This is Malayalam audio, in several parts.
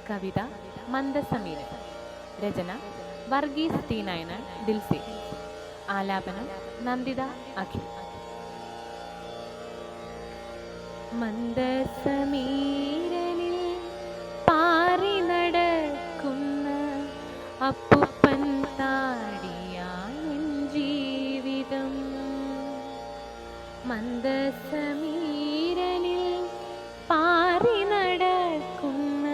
കവിത മന്ദസമീരൻ. രചന വർഗീസ് ടി നായനാർ ദിൽസി. ആലാപനം നന്ദിത അഖിൽ. മന്ദസമീരനിൽ പാറി നടക്കുന്ന അപ്പുപ്പൻ താടിയാൻ ജീവിതം. മന്ദസമീരനിൽ പാറി നടക്കുന്ന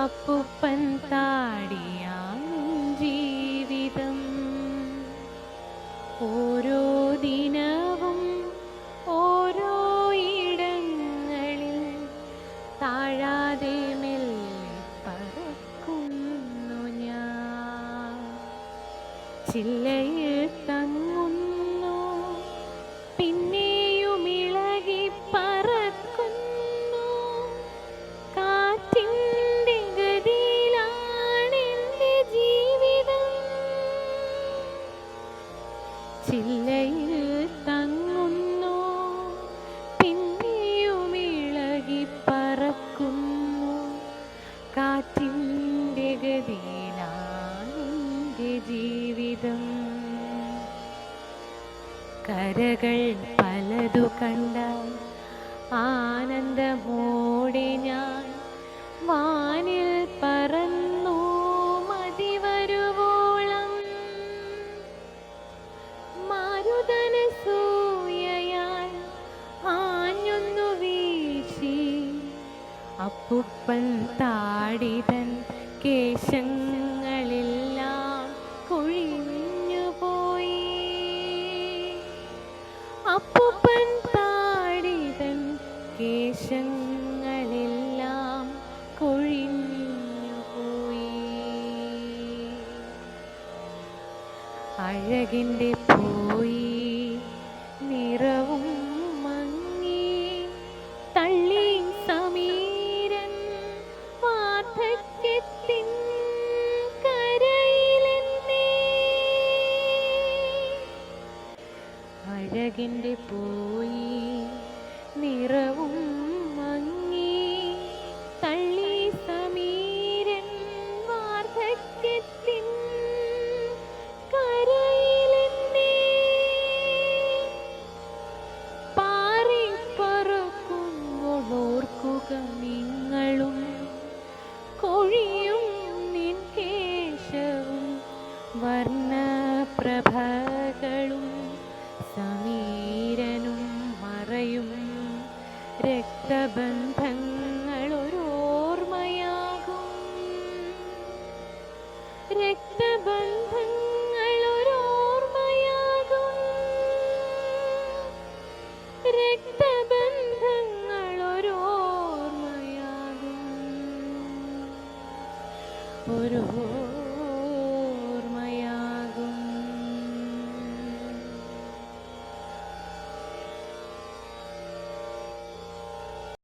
അപ്പുപ്പൻ താടിയാൻ ജീവിതം. ഓരോ ദിനവും ഓരോ ഇടങ്ങളിൽ താഴാതെ മെല്ലെ പറക്കുന്നു ഞാൻ. ചില്ലയിൽ തങ്ങുന്നു, പിന്നെയും ഇളകി പറക്കുന്നു. കാറ്റിൻ്റെ ഗതിയിലാണ് എൻ്റെ ജീവിതം. ചില്ലയിൽ തങ്ങുന്നു, പിന്നെയും ഇളകി പറക്കുന്നു. കാറ്റിൻ്റെ ഗതിയിലാണ് എൻ്റെ ജീവിതം. കരകൾ പലതു കണ്ടാൽ ആനന്ദമോടെ ഞാൻ വാനിൽ പറന്നു മതിവരുവോളം. മാരുതനസൂയയാൽ ആഞ്ഞൊന്നു വീശി അപ്പുപ്പൻ താടിതൻ കേശങ്ങളെല്ലാം കൊഴിഞ്ഞുപോയി. അപ്പുപ്പൻ താടിതൻ കേശങ്ങളെല്ലാം കൊഴിഞ്ഞുപോയി. അഴകിൻ്റെ പോയി, നിറവും മങ്ങി, തള്ളി സമീരൻ വാർദ്ധക്യത്തിൻ കരയിലെന്നേ. അഴകിൻ്റെ പോയി, നിറവും മങ്ങി, തള്ളി സമീരൻ വാർദ്ധക്യത്തിൻ കരയിലെന്നേ. പാറിപ്പറക്കുമ്പോഴോർക്കുക നിങ്ങളും, കൊഴിയും നിൻ കേശവും വർണ്ണപ്രഭകളും. സമീരനും മറയും രക്തബന്ധങ്ങളൊരോർമ്മയാകും. രക്തബന്ധങ്ങളൊരോർമ്മയാകും. രക്തബന്ധങ്ങളൊരോർമ്മയാകും. ഒരു